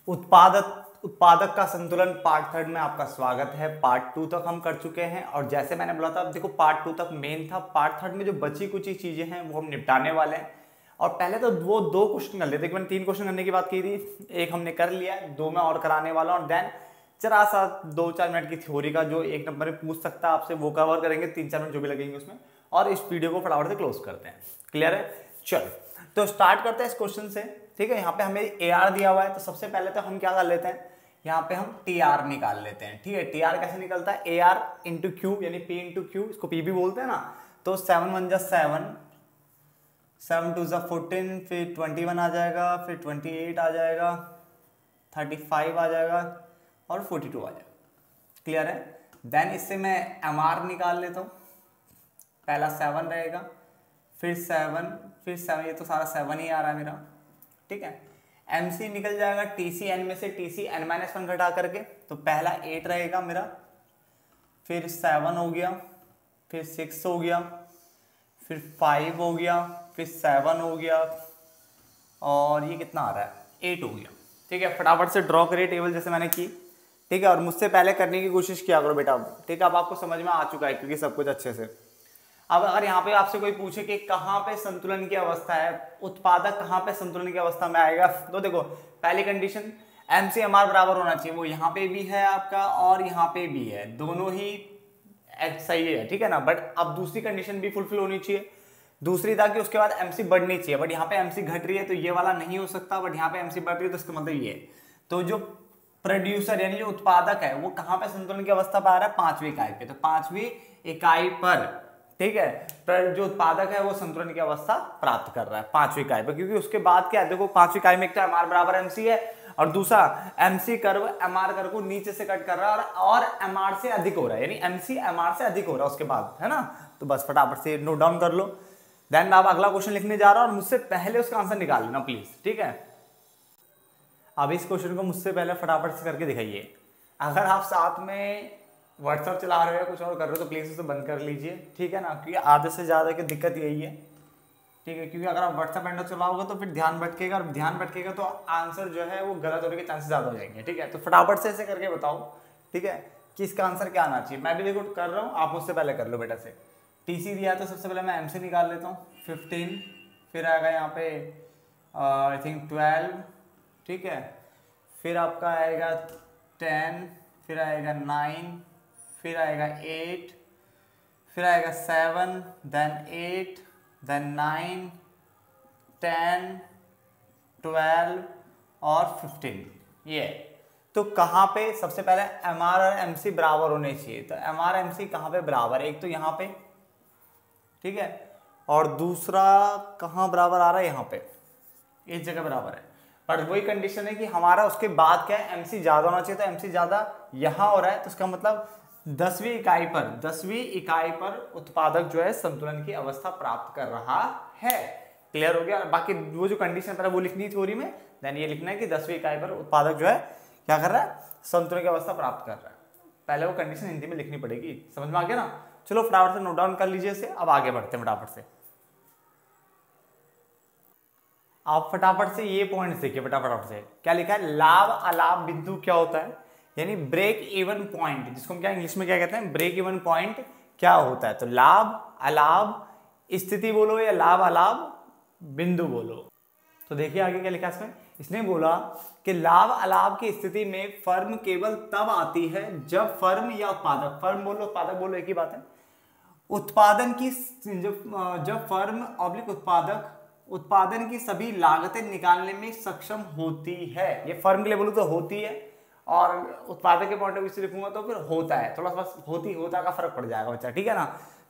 उत्पादक का संतुलन पार्ट थर्ड में आपका स्वागत है। पार्ट टू तक हम कर चुके हैं और जैसे मैंने बोला था, देखो पार्ट टू तक मेन था। पार्ट थर्ड में जो बची कुछ चीजें हैं वो हम निपटाने वाले हैं। और पहले तो वो 2 क्वेश्चन कर लेते, मैंने 3 क्वेश्चन करने की बात की थी, एक हमने कर लिया है, 2 मैं और कराने वाला हूँ। और देन जरा सा 2-4 मिनट की थ्योरी का जो एक नंबर में पूछ सकता है आपसे वो कवर करेंगे, 3-4 मिनट जो भी लगेंगे उसमें, और इस वीडियो को फटाफट से क्लोज करते हैं। क्लियर है? चलो तो स्टार्ट करते हैं इस क्वेश्चन से। ठीक है, यहाँ पे हमें ए आर दिया हुआ है, तो सबसे पहले तो हम क्या कर लेते हैं, यहाँ पे हम टी आर निकाल लेते हैं। ठीक है, टी आर कैसे निकलता है, ए आर इंटू क्यू यानी पी इंटू क्यू, इसको पी भी बोलते हैं ना। तो 7 1 जा 7, 7 2 जा 14, फिर 21 आ जाएगा, फिर 28 आ जाएगा, 35 आ जाएगा और 42 आ जाएगा। क्लियर है? देन इससे मैं एम आर निकाल लेता हूँ। पहला 7 रहेगा, फिर 7, फिर 7, ये तो सारा 7 ही आ रहा है मेरा। ठीक है, एम सी निकल जाएगा टी सी एन में से, टी सी एन माइनस 1 घटा करके, तो पहला 8 रहेगा मेरा, फिर 7 हो गया, फिर 6 हो गया, फिर 5 हो गया, फिर 7 हो गया, और ये कितना आ रहा है, 8 हो गया। ठीक है, फटाफट से ड्रॉ करिए टेबल जैसे मैंने की। ठीक है, और मुझसे पहले करने की कोशिश किया करो बेटा। ठीक है, अब आपको समझ में आ चुका है क्योंकि सब कुछ अच्छे से। अब अगर यहाँ पे आपसे कोई पूछे कि कहाँ पे संतुलन की अवस्था है, उत्पादक कहाँ पे संतुलन की अवस्था में आएगा, तो देखो पहली condition M C M R बराबर होना चाहिए। वो यहाँ पे भी है आपका और यहाँ पे भी है, दोनों ही सही है। ठीक है ना, बट अब दूसरी कंडीशन भी फुलफिल होनी चाहिए। दूसरी था कि उसके बाद एमसी बढ़नी चाहिए, बट यहाँ पे एमसी घट रही है तो ये वाला नहीं हो सकता, बट यहाँ पे एमसी बढ़ रही है तो इसका मतलब ये है। तो जो प्रोड्यूसर यानी जो उत्पादक है वो कहाँ पे संतुलन की अवस्था पा रहा है, 5वीं इकाई पे। तो 5वीं इकाई पर, ठीक है, पर जो उत्पादक है वो संतुलन की अवस्था प्राप्त कर रहा है 5वीं इकाई पर। क्योंकि उसके बाद क्या है, देखो 5वीं इकाई में एक तो एमआर बराबर एमसी है और दूसरा एमसी कर्व एमआर कर्व को नीचे से कट कर रहा है और एमआर से अधिक हो रहा है, यानी एमसी एमआर से अधिक हो रहा है उसके बाद, है ना। तो बस फटाफट से नोट डाउन कर लो। देन आप अगला क्वेश्चन लिखने जा रहा हूं और मुझसे पहले उसका आंसर निकाल लेना प्लीज। ठीक है, अब इस क्वेश्चन को मुझसे पहले फटाफट से करके दिखाइए। अगर आप साथ में व्हाट्सएप चला रहे हो या कुछ और कर रहे हो तो प्लीज़ उसे बंद कर लीजिए। ठीक है ना, क्योंकि आधे से ज़्यादा की दिक्कत यही है। ठीक है, क्योंकि अगर आप व्हाट्सएप एंड चलाओगे तो फिर ध्यान भटकेगा, और ध्यान भटकेगा तो आंसर जो है वो गलत होने के चांसेस ज़्यादा हो जाएंगे। ठीक है, तो फटाफट से ऐसे करके बताओ, ठीक है, कि इसका आंसर क्या आना चाहिए। मैं भी देखो कर रहा हूँ, आप मुझसे पहले कर लो बेटा से। टीसी दिया तो सबसे पहले मैं एम से निकाल लेता हूँ, 15, फिर आएगा यहाँ पे आई थिंक 12, ठीक है, फिर आपका आएगा 10, फिर आएगा 9, फिर आएगा 8, फिर आएगा 7, देन 8, देन 9, 10, 12 और 15। ये तो कहाँ पे सबसे पहले एम आर और एम सी बराबर होने चाहिए। तो एम आर एम सी कहाँ पे बराबर है, एक तो यहाँ पे, ठीक है, और दूसरा कहाँ बराबर आ रहा है, यहाँ पे इस जगह बराबर है। पर वही कंडीशन है कि हमारा उसके बाद क्या है, एमसी ज्यादा होना चाहिए। तो एमसी ज्यादा यहाँ हो रहा है, तो इसका मतलब 10वीं इकाई पर उत्पादक जो है संतुलन की अवस्था प्राप्त कर रहा है। क्लियर हो गया? बाकी वो जो कंडीशन पहले वो लिखनी है थ्योरी में, देन ये लिखना है कि 10वीं इकाई पर उत्पादक जो है क्या कर रहा है, संतुलन की अवस्था प्राप्त कर रहा है। पहले वो कंडीशन हिंदी में लिखनी पड़ेगी। समझ में आ गया ना? चलो फटाफट से नोट डाउन कर लीजिए इसे, अब आगे बढ़ते हैं फटाफट से। आप फटाफट से ये पॉइंट देखिए, फटाफट से क्या लिखा है, लाभ अलाभ बिंदु क्या होता है, यानी ब्रेक इवन पॉइंट, जिसको हम क्या इंग्लिश में क्या कहते हैं, ब्रेक इवन पॉइंट क्या होता है। तो लाभ अलाभ स्थिति बोलो या लाभ अलाभ बिंदु बोलो। तो देखिए आगे क्या लिखा है इसमें, इसने बोला कि लाभ अलाभ की स्थिति में फर्म केवल तब आती है जब फर्म या उत्पादक, फर्म बोलो उत्पादक बोलो एक ही बात है, उत्पादन की जब फर्म ऑब्लिक उत्पादक उत्पादन की सभी लागतें निकालने में सक्षम होती है। ये फर्म के लिए बोलूं तो होती है, और उत्पादक के पॉइंट ऑफ व्यू से लिखूंगा तो फिर होता है। थोड़ा सा होती होता का फर्क पड़ जाएगा बच्चा, ठीक है ना।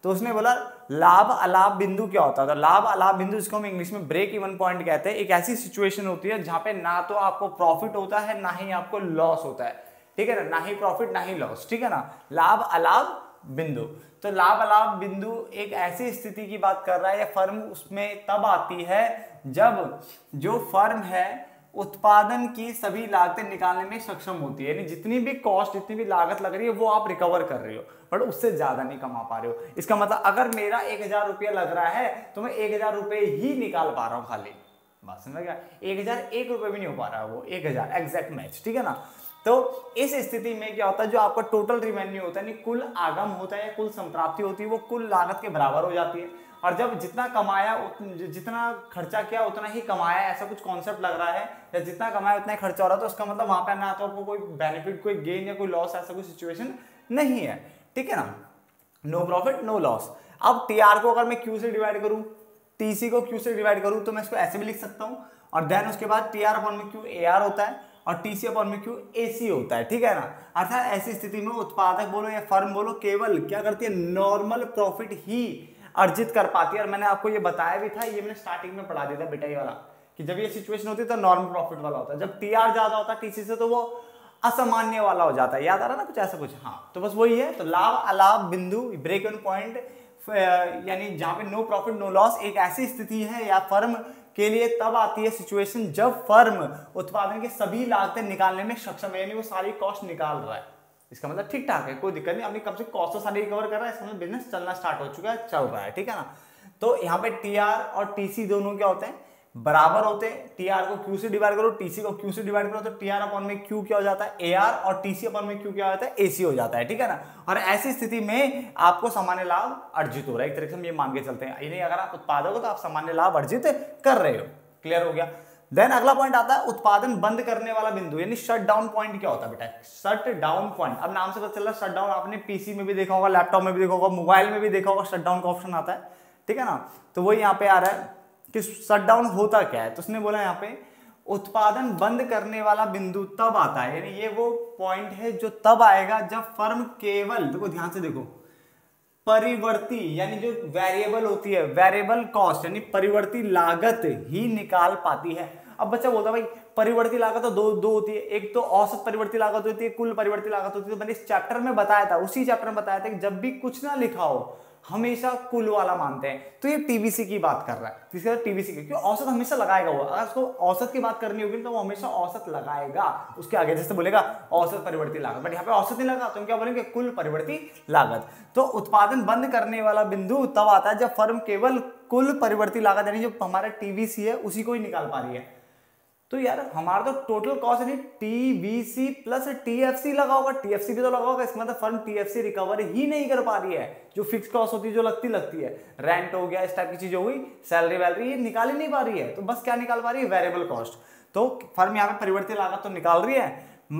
तो उसने बोला लाभ अलाभ बिंदु क्या होता है। तो लाभ अलाभ बिंदु, जिसको हम इंग्लिश में ब्रेक इवन पॉइंट कहते हैं, एक ऐसी सिचुएशन होती है जहां पे ना तो आपको प्रॉफिट होता है ना ही आपको लॉस होता है, ठीक है ना, ना ही प्रॉफिट ना ही लॉस, ठीक है ना, लाभ अलाभ बिंदु। तो लाभ अलाभ बिंदु एक ऐसी स्थिति की बात कर रहा है, या फर्म उसमें तब आती है जब जो फर्म है उत्पादन की सभी लागतें निकालने में सक्षम होती है, यानी जितनी भी कॉस्ट, जितनी भी लागत लग रही है वो आप रिकवर कर रहे हो, बट उससे ज्यादा नहीं कमा पा रहे हो। इसका मतलब अगर मेरा 1000 रुपया लग रहा है तो मैं 1000 रुपये ही निकाल पा रहा हूं खाली, बात समझ गया? 1000 एक रुपये भी नहीं हो पा रहा है वो, 1000 एग्जैक्ट मैच, ठीक है ना। तो इस स्थिति में क्या होता है, जो आपका टोटल रिवेन्यू होता है, नहीं कुल आगम होता है या कुल संप्राप्ति होती है, वो कुल लागत के बराबर हो जाती है। और जब जितना कमाया जितना खर्चा किया उतना ही कमाया, ऐसा कुछ कॉन्सेप्ट लग रहा है, या जितना कमाया उतना ही खर्चा हो रहा है, तो उसका मतलब वहां पर ना तो आपको कोई बेनिफिट, कोई गेन या कोई लॉस, ऐसा कोई सिचुएशन नहीं है, ठीक है ना। No profit no loss. अब टीआर को अगर मैं क्यू से डिवाइड करूं, टीसी को क्यू से डिवाइड करूं, तो मैं इसको ऐसे भी लिख सकता हूं, और देन उसके बाद टीआर अपॉन में क्यू एआर होता है और टीसी अपॉन में क्यू एसी होता है, ठीक है ना। अर्थात ऐसी स्थिति में उत्पादक बोलो या फर्म बोलो, केवल क्या करती है, नॉर्मल प्रॉफिट ही अर्जित कर पाती है। और मैंने आपको ये बताया भी था, ये मैंने स्टार्टिंग में पढ़ा दिया था बेटा ये वाला, कि जब ये सिचुएशन होती है तो नॉर्मल प्रॉफिट वाला होता है, जब टीआर ज्यादा होता है टीसी से तो वो असामान्य वाला हो जाता है। याद आ रहा ना कुछ ऐसा कुछ? हाँ, तो बस वही है। तो लाभ अलाभ बिंदु, ब्रेक इवन पॉइंट, यानी जहां पे नो प्रॉफिट नो लॉस, एक ऐसी स्थिति है या फर्म के लिए तब आती है सिचुएशन जब फर्म उत्पादन के सभी लागतें निकालने में सक्षम है, यानी वो सारी कॉस्ट निकाल रहा है। इसका मतलब ठीक ठाक है, कोई दिक्कत नहीं, अपनी कम से कॉस्ट तो सारी रिकवर कर रहा है, इसका मतलब बिजनेस चलना स्टार्ट हो चुका है, चल रहा है, ठीक है ना। तो यहाँ पे टीआर और टीसी दोनों क्या होते हैं, बराबर होते हैं। टीआर को क्यू से डिवाइड करो, टीसी को क्यू से डिवाइड करो, तो टीआर अपॉन में क्यू क्या हो जाता है, एआर, और टीसी अपॉन में क्यू क्या हो जाता है, एसी हो जाता है, ठीक है ना। और ऐसी स्थिति में आपको सामान्य लाभ अर्जित हो रहा है, एक तरह से हम ये मान के चलते हैं, यानी अगर आप उत्पादक हो तो आप सामान्य लाभ अर्जित कर रहे हो। क्लियर हो गया? देन अगला पॉइंट आता है उत्पादन बंद करने वाला बिंदु, यानी शट डाउन पॉइंट क्या होता है बेटा, शट डाउन पॉइंट। अब नाम से पता चल रहा है शट डाउन, आपने पीसी में भी देखा होगा, लैपटॉप में भी देखा होगा, मोबाइल में भी देखा होगा, शट डाउन का ऑप्शन आता है, ठीक है ना। तो वही यहाँ पे आ रहा है कि शट डाउन होता क्या है, तो उसने बोला यहाँ पे उत्पादन बंद करने वाला बिंदु तब आता है, यानी ये वो पॉइंट है जो तब आएगा जब फर्म केवल, देखो ध्यान से देखो, परिवर्ती यानी जो वेरिएबल होती है, वेरिएबल कॉस्ट यानी परिवर्ती लागत ही निकाल पाती है। अब बच्चा बोलता है भाई परिवर्ती लागत तो दो होती है, एक तो औसत परिवर्ती लागत होती है, कुल परिवर्ती लागत होती है। तो मैंने इस चैप्टर में बताया था, उसी चैप्टर में बताया था कि जब भी कुछ ना लिखा हो हमेशा कुल वाला मानते हैं। तो ये टीबीसी की बात कर रहा है, जिसके बाद टीबीसी की, क्योंकि औसत हमेशा लगाएगा वो, अगर उसको औसत की बात करनी होगी तो वो हमेशा औसत लगाएगा उसके आगे, जैसे बोलेगा औसत परिवर्ती लागत, बट यहाँ पे औसत नहीं लगा तो हम क्या बोलेंगे, कुल परिवर्ती लागत। तो उत्पादन बंद करने वाला बिंदु तब आता है जब फर्म केवल कुल परिवर्ती लागत यानी जो हमारा टीबीसी है उसी को ही निकाल पा रही है। तो यार हमारा तो टोटल कॉस्ट यानी टीबीसी प्लस टीएफसी लगा होगा, टीएफसी भी तो लगा होगा, इसका मतलब फर्म टीएफसी रिकवर ही नहीं कर पा रही है। जो फिक्स कॉस्ट होती है जो लगती है, रेंट हो गया, इस टाइप की चीज हो गई, सैलरी वैलरी, ये निकाल ही नहीं पा रही है। तो बस क्या निकाल पा रही है, वेरिएबल कॉस्ट। तो फर्म यहाँ पे परिवर्तित लागत तो निकाल रही है,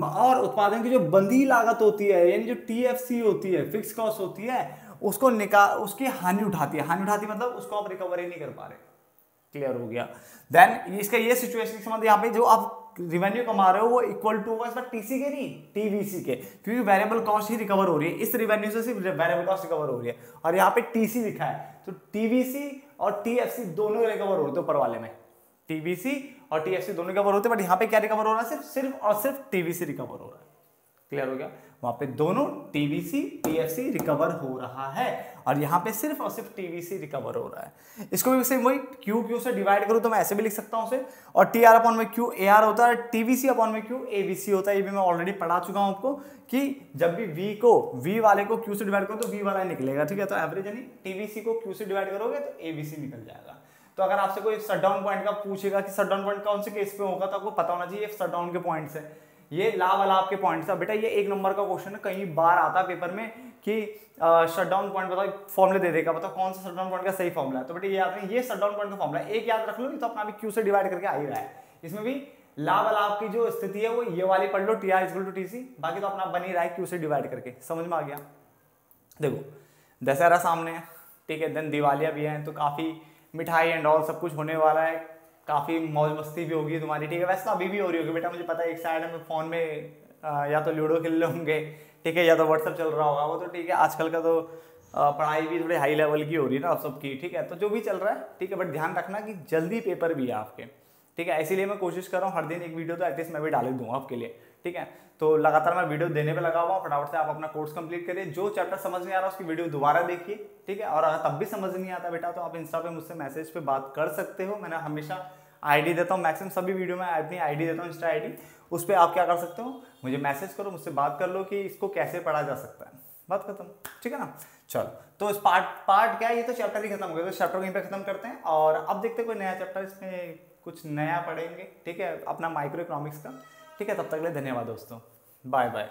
और उत्पादन की जो बंधी लागत होती है यानी जो टीएफसी होती है, फिक्स कॉस्ट होती है, उसको उसकी हानि उठाती है। हानि उठाती मतलब उसको आप रिकवर ही नहीं कर पा रहे। क्लियर हो गया? देन इसका ये सिचुएशन के संबंध यहाँ पे जो आप रिवेन्यू कमा रहे हो वो इक्वल टू होगा इसका टीसी के नहीं टीवीसी के, क्योंकि वेरिएबल कॉस्ट ही रिकवर हो रही है, इस रिवेन्यू से सिर्फ वेरिएबल कॉस्ट रिकवर हो रही है। और यहाँ पे टीसी लिखा है, तो टीवीसी और टीएफसी दोनों रिकवर हो रहे थे ऊपर वाले में, टीवीसी और टीएफसी दोनों रिकवर होते, बट यहाँ पे क्या रिकवर हो रहा है, सिर्फ और सिर्फ टीवीसी रिकवर हो रहा है। क्लियर हो गया? वहां पे दोनों टीवीसी टीएफसी रिकवर हो रहा है, और यहाँ पे सिर्फ और सिर्फ टीवीसी रिकवर हो रहा है। इसको भी वही क्यू से डिवाइड करूँ तो मैं ऐसे भी लिख सकता हूँ उसे, और टी आर अपॉन में क्यू ए आर होता है, टीवीसी अपॉन में क्यू एबीसी होता है। ये भी मैं ऑलरेडी पढ़ा चुका हूँ आपको कि जब भी वी वाले को क्यू से डिवाइड करो तो वी वाला निकलेगा, ठीक है। तो एवरेज यानी टीवीसी को क्यू से डिवाइड करोगे तो एबीसी निकल जाएगा। तो अगर आपसे कोई शटडाउन पॉइंट का पूछेगा कि शटडाउन पॉइंट कौन से केस पे होगा, तो आपको पता होना चाहिए शटडाउन के पॉइंट्स है, ये लाभ अलाभ के पॉइंट्स है। बेटा ये 1 नंबर का क्वेश्चन है, कई बार आता है पेपर में कि शटडाउन पॉइंट बताओ, फॉर्मूले दे देगा, बताओ कौन सा शटडाउन पॉइंट का सही फॉर्मूला है। तो बेटा ये याद नहीं, ये शटडाउन पॉइंट का फॉर्मूला है, एक याद रख लो, नहीं तो अपना भी क्यू से डिवाइड करके आ ही रहा है। इसमें भी लाभ अलाभ की जो स्थिति है वो ये वाली पढ़ लो, T R equal to T C, बाकी तो अपना बन ही रहा है क्यू से डिवाइड करके। समझ में आ गया? देखो दशहरा सामने है, ठीक है, देन दिवालियां भी हैं, तो काफी मिठाई एंड ऑल सब कुछ होने वाला है, काफी मौज मस्ती भी होगी तुम्हारी, ठीक है। वैसे तो अभी भी हो रही होगी बेटा, मुझे पता है। एक साइड में फोन में या तो लूडो खेल रहे होंगे, ठीक है, या तो व्हाट्सएप चल रहा होगा, वो तो ठीक है। आजकल का तो पढ़ाई भी थोड़ी हाई लेवल की हो रही है ना आप सबकी, ठीक है। तो जो भी चल रहा है ठीक है, बट ध्यान रखना कि जल्दी पेपर भी है आपके, ठीक है। इसीलिए मैं कोशिश कर रहा हूँ हर दिन एक वीडियो तो एटलीस्ट मैं भी डाल दूंगा आपके लिए, ठीक है। तो लगातार मैं वीडियो देने पे लगा हुआ हूँ, फटाफट से आप अपना कोर्स कंप्लीट करिए। जो चैप्टर समझ नहीं आ रहा उसकी वीडियो दोबारा देखिए, ठीक है। और अगर तब भी समझ नहीं आता बेटा तो आप इंस्टा पे मुझसे मैसेज पे बात कर सकते हो। मैंने हमेशा आईडी देता हूँ, मैक्सिमम सभी वीडियो में अपनी आईडी देता हूँ, इंस्टा आईडी। उस पर आप क्या कर सकते हो, मुझे मैसेज करो, मुझसे बात कर लो कि इसको कैसे पढ़ा जा सकता है, बात खत्म, ठीक है ना। चलो तो इस पार्ट क्या है, ये तो चैप्टर ही खत्म हो गया, तो चैप्टर यहीं पे खत्म करते हैं। और अब देखते हैं कोई नया चैप्टर इसमें कुछ नया पढ़ेंगे, ठीक है, अपना माइक्रो इकोनॉमिक्स का। ठीक है, तब तक के लिए धन्यवाद दोस्तों, बाय बाय।